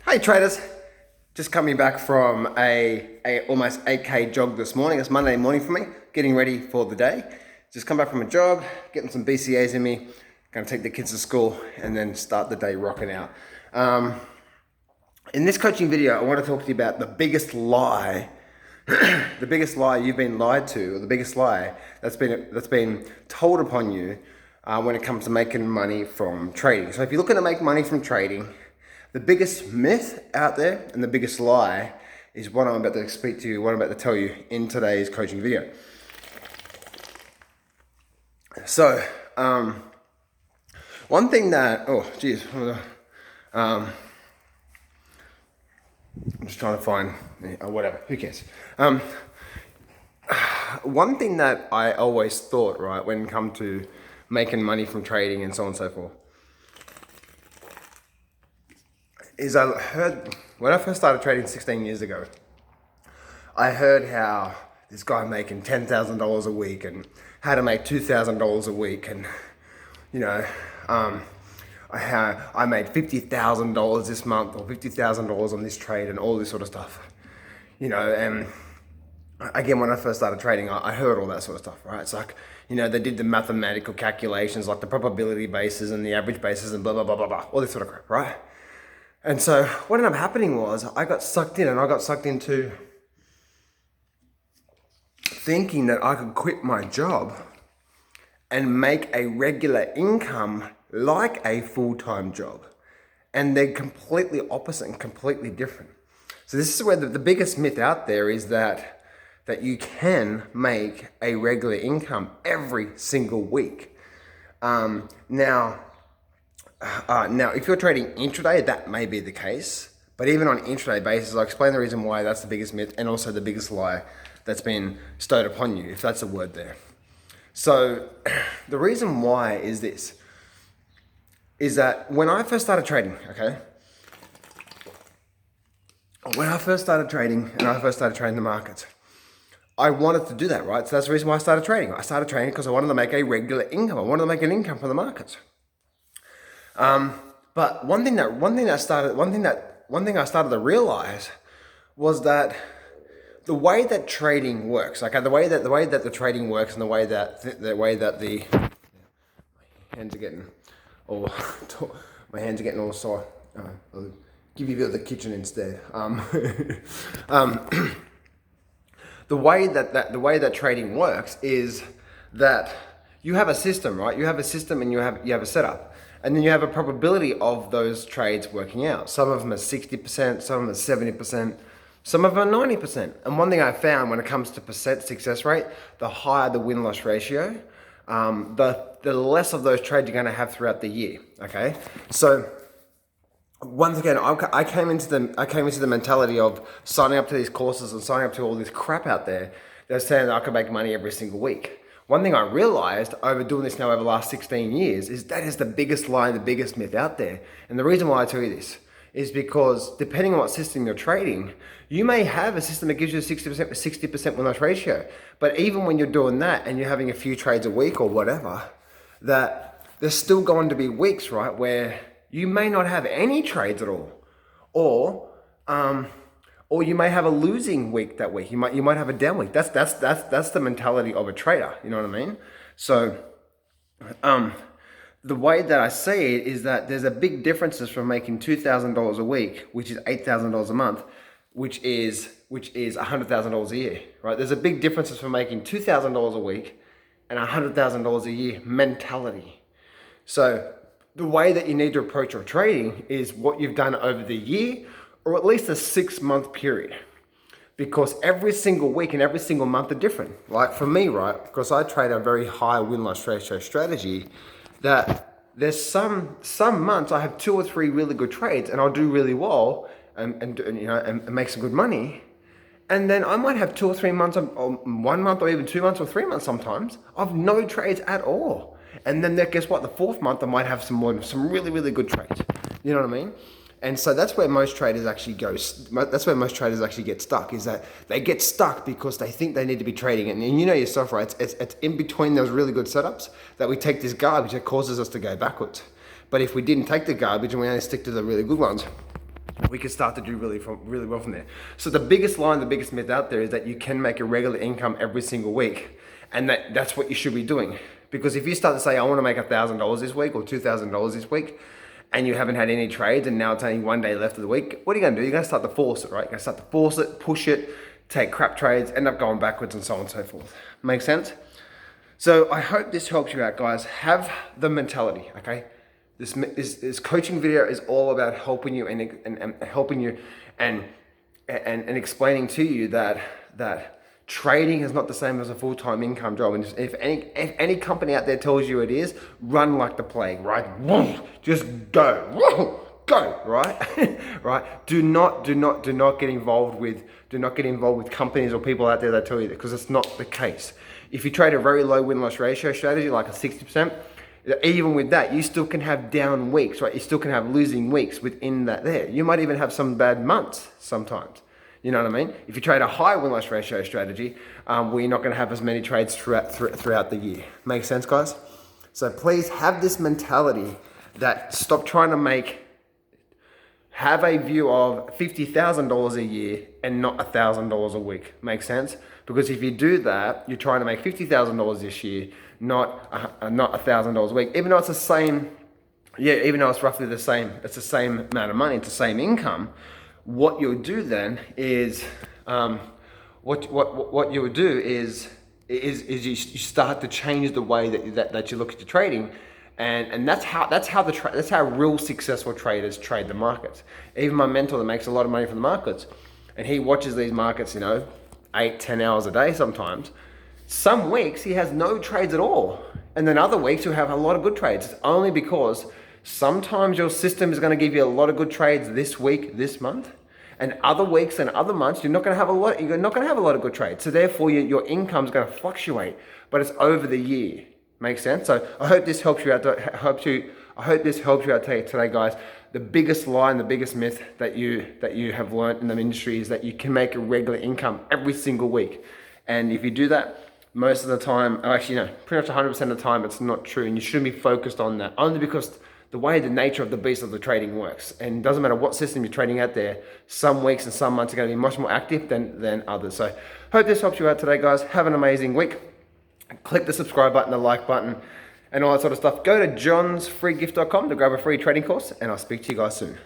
Hey traders, just coming back from a almost 8K jog this morning. It's Monday morning for me, getting ready for the day. Just come back from a jog, getting some BCAs in me, gonna take the kids to school and then start the day rocking out. In this coaching video, I want to talk to you about the biggest lie, the biggest lie you've been lied to, or the biggest lie that's been told upon you when it comes to making money from trading. So if you're looking to make money from trading, the biggest myth out there and the biggest lie is what I'm about to speak to you, what I'm about to tell you in today's coaching video. So, one thing that, I'm just trying to find, whatever, who cares? One thing that I always thought, right, when it comes to making money from trading and so on and so forth, is I heard, when I first started trading 16 years ago, I heard how this guy making $10,000 a week and how to make $2,000 a week, and I made $50,000 this month or $50,000 on this trade and all this sort of stuff, and again, when I first started trading, I heard all that sort of stuff, right? It's like, they did the mathematical calculations, like the probability basis and the average basis and blah, blah, blah, blah, blah, all this sort of crap, right? And so what ended up happening was I got sucked in, and I got sucked into thinking that I could quit my job and make a regular income like a full-time job. And they're completely opposite and completely different. So this is where the biggest myth out there is that you can make a regular income every single week. Now, if you're trading intraday, that may be the case. But even on intraday basis, I'll explain the reason why that's the biggest myth and also the biggest lie that's been stowed upon you, if that's a word there. So the reason why is this, is that when I first started trading, when I first started trading and I first started trading the markets, I wanted to do that, right? So that's the reason why I started trading. I started trading because I wanted to make a regular income. I wanted to make an income from the markets. But one thing I started to realize was that the way that trading works, the way that the trading works, and the way that the my hands are getting all sore. I'll give you a bit of the kitchen instead. The way that trading works is that you have a system, right? You have a system and you have a setup. And then you have a probability of those trades working out. Some of them are 60%, some of them are 70%, some of them are 90%. And one thing I found when it comes to percent success rate, the higher the win-loss ratio, the less of those trades you're going to have throughout the year. Okay, so once again, I came into the mentality of signing up to these courses and signing up to all this crap out there. They're saying that I could make money every single week. One thing I realized over doing this now over the last 16 years is that is the biggest lie, the biggest myth out there. And the reason why I tell you this is because depending on what system you're trading, you may have a system that gives you a 60% win-loss ratio. But even when you're doing that and you're having a few trades a week or whatever, that there's still going to be weeks, right, where you may not have any trades at all, or you may have a losing week that week. You might have a down week. That's the mentality of a trader. You know what I mean? So, the way that I see it is that there's a big differences from making $2,000 a week, which is $8,000 a month, which is $100,000 a year, right? There's a big differences from making $2,000 a week and $100,000 a year mentality. So the way that you need to approach your trading is what you've done over the year, or at least a 6-month period, because every single week and every single month are different. Like for me, right, because I trade a very high win-loss ratio strategy, that there's some months I have 2 or 3 really good trades and I'll do really well and make some good money. And then I might have 2 or 3 months, or 1 month, or even 2 months or 3 months sometimes, of no trades at all. And then guess what? The 4th month I might have some really, really good trades. You know what I mean? And so that's where most traders actually get stuck, is that they get stuck because they think they need to be trading. And you know yourself, right? It's in between those really good setups that we take this garbage that causes us to go backwards. But if we didn't take the garbage and we only stick to the really good ones, we can start to do really well from there. So the biggest line, the biggest myth out there is that you can make a regular income every single week. And that's what you should be doing. Because if you start to say, I want to make $1,000 this week or $2,000 this week, and you haven't had any trades and now it's only one day left of the week, what are you going to do? You're going to start to force it, right? You're going to start to force it, push it, take crap trades, end up going backwards and so on and so forth. Make sense? So I hope this helps you out, guys. Have the mentality, okay? This coaching video is all about helping you and helping you and explaining to you that trading is not the same as a full-time income job. And if any company out there tells you it is, run like the plague, right? Just go, right? Right? Do not get involved with companies or people out there that tell you that, because it's not the case. If you trade a very low win-loss ratio strategy, like a 60%, even with that, you still can have down weeks, right? You still can have losing weeks within that there. You might even have some bad months sometimes. You know what I mean? If you trade a high win-loss ratio strategy, where you're not going to have as many trades throughout the year. Make sense, guys? So please have this mentality that stop trying to have a view of $50,000 a year and not $1,000 a week. Make sense? Because if you do that, you're trying to make $50,000 this year, not $1,000 a week. Even though it's the same, even though it's roughly the same, it's the same amount of money, it's the same income. What you'll do then is, what you would do is you start to change the way that you look at your trading, and that's how real successful traders trade the markets. Even my mentor that makes a lot of money from the markets, and he watches these markets, 8-10 hours a day sometimes. Some weeks he has no trades at all, and then other weeks he'll have a lot of good trades. It's only because sometimes your system is going to give you a lot of good trades this week, this month, and other weeks and other months you're not going to have a lot of good trades. So therefore your income is going to fluctuate, but it's over the year. Makes sense? So I hope this helps you out. I hope this helps you out today, guys. The biggest lie and the biggest myth that you have learned in the industry is that you can make a regular income every single week. And if you do that, most of the time, pretty much 100% of the time, it's not true. And you shouldn't be focused on that, only because the way the nature of the beast of the trading works. And it doesn't matter what system you're trading out there, some weeks and some months are going to be much more active than others. So hope this helps you out today, guys. Have an amazing week. Click the subscribe button, the like button, and all that sort of stuff. Go to johnsfreegift.com to grab a free trading course, and I'll speak to you guys soon.